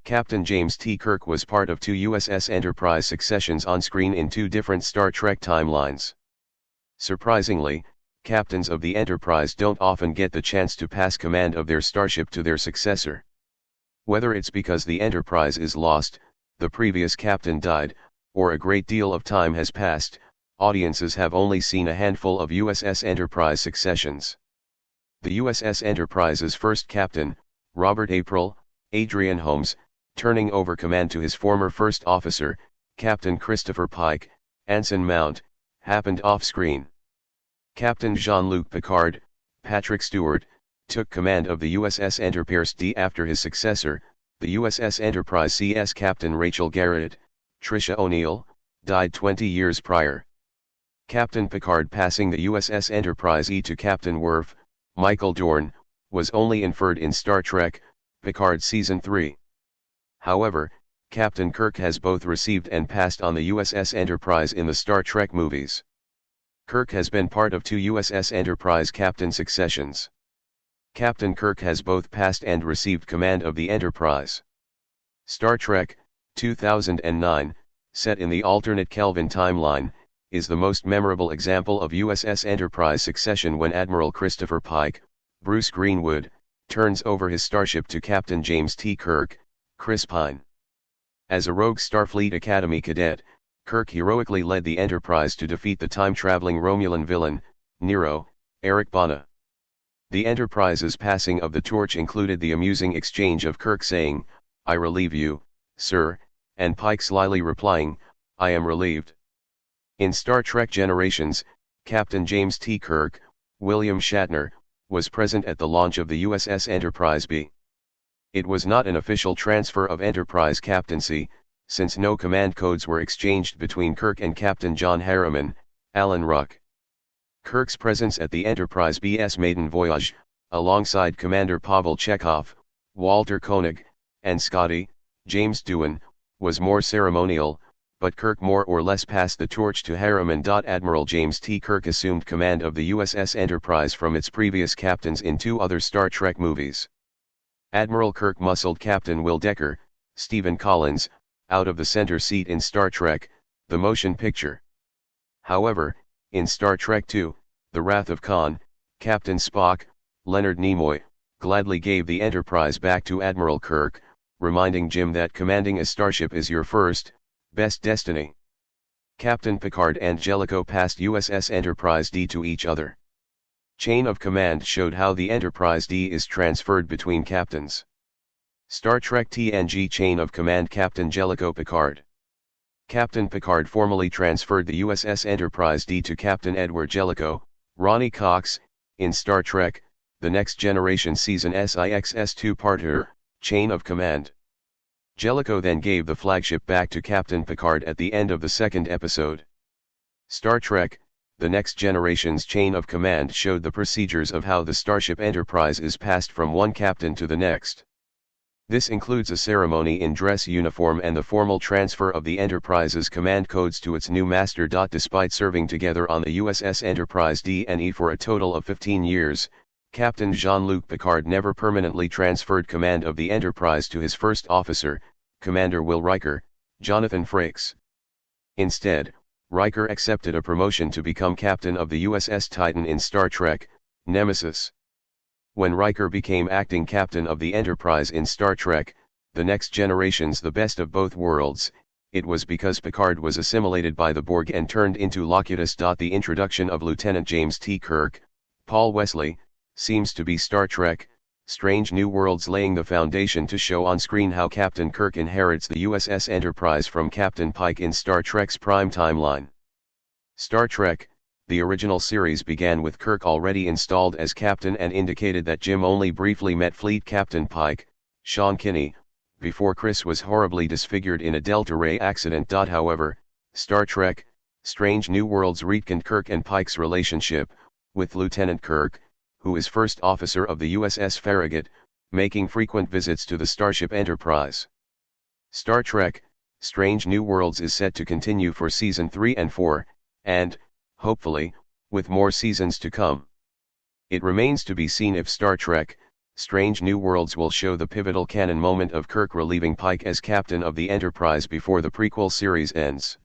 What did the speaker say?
Captain James T. Kirk was part of two USS Enterprise successions on screen in two different Star Trek timelines. Surprisingly, captains of the Enterprise don't often get the chance to pass command of their starship to their successor. Whether it's because the Enterprise is lost, the previous captain died, or a great deal of time has passed, audiences have only seen a handful of USS Enterprise successions. The USS Enterprise's first captain, Robert Adrian Holmes, turning over command to his former first officer, Captain Christopher Pike, Anson Mount, happened off-screen. Captain Jean-Luc Picard, Patrick Stewart, took command of the USS Enterprise D after his successor, the USS Enterprise CS Captain Rachel Garrett, Tricia O'Neill, died 20 years prior. Captain Picard passing the USS Enterprise E to Captain Worf, Michael Dorn, was only inferred in Star Trek, Picard Season 3. However, Captain Kirk has both received and passed on the USS Enterprise in the Star Trek movies. Kirk has been part of two USS Enterprise captain successions. Captain Kirk has both passed and received command of the Enterprise. Star Trek, 2009, set in the alternate Kelvin timeline, is the most memorable example of USS Enterprise succession when Admiral Christopher Pike, Bruce Greenwood, turns over his starship to Captain James T. Kirk, Chris Pine. As a rogue Starfleet Academy cadet, Kirk heroically led the Enterprise to defeat the time-traveling Romulan villain, Nero, Eric Bana. The Enterprise's passing of the torch included the amusing exchange of Kirk saying, "I relieve you, sir," and Pike slyly replying, "I am relieved." In Star Trek Generations, Captain James T. Kirk, William Shatner, was present at the launch of the USS Enterprise B. It was not an official transfer of Enterprise captaincy, since no command codes were exchanged between Kirk and Captain John Harriman, Alan Ruck. Kirk's presence at the Enterprise B's maiden voyage, alongside Commander Pavel Chekhov, Walter Koenig, and Scotty, James Doohan, was more ceremonial, but Kirk more or less passed the torch to Harriman. Admiral James T. Kirk assumed command of the USS Enterprise from its previous captains in two other Star Trek movies. Admiral Kirk muscled Captain Will Decker, Stephen Collins, out of the center seat in Star Trek, the motion picture. However, in Star Trek II, The Wrath of Khan, Captain Spock, Leonard Nimoy, gladly gave the Enterprise back to Admiral Kirk, reminding Jim that commanding a starship is your first, best destiny. Captain Picard and Jellicoe passed USS Enterprise D to each other. Chain of command showed how the Enterprise D is transferred between captains. Star Trek TNG Chain of Command Captain Jellicoe Picard. Captain Picard formally transferred the USS Enterprise D to Captain Edward Jellicoe, Ronnie Cox, in Star Trek, The Next Generation Season SIX's two-parter, Chain of Command. Jellicoe then gave the flagship back to Captain Picard at the end of the second episode. Star Trek, The Next Generation's Chain of Command showed the procedures of how the Starship Enterprise is passed from one captain to the next. This includes a ceremony in dress uniform and the formal transfer of the Enterprise's command codes to its new master. Despite serving together on the USS Enterprise D and E for a total of 15 years, Captain Jean-Luc Picard never permanently transferred command of the Enterprise to his first officer, Commander Will Riker, Jonathan Frakes. Instead, Riker accepted a promotion to become captain of the USS Titan in Star Trek, Nemesis. When Riker became acting captain of the Enterprise in Star Trek, The Next Generation's The Best of Both Worlds, it was because Picard was assimilated by the Borg and turned into Locutus. The introduction of Lieutenant James T. Kirk, Paul Wesley, seems to be Star Trek, Strange New Worlds laying the foundation to show on screen how Captain Kirk inherits the USS Enterprise from Captain Pike in Star Trek's prime timeline. Star Trek, the original series began with Kirk already installed as captain and indicated that Jim only briefly met Fleet Captain Pike, Sean Kinney, before Chris was horribly disfigured in a Delta Ray accident. However, Star Trek, Strange New Worlds retconned Kirk and Pike's relationship, with Lieutenant Kirk, who is first officer of the USS Farragut, making frequent visits to the Starship Enterprise. Star Trek, Strange New Worlds is set to continue for Season 3 and 4, and, hopefully, with more seasons to come. It remains to be seen if Star Trek, Strange New Worlds will show the pivotal canon moment of Kirk relieving Pike as captain of the Enterprise before the prequel series ends.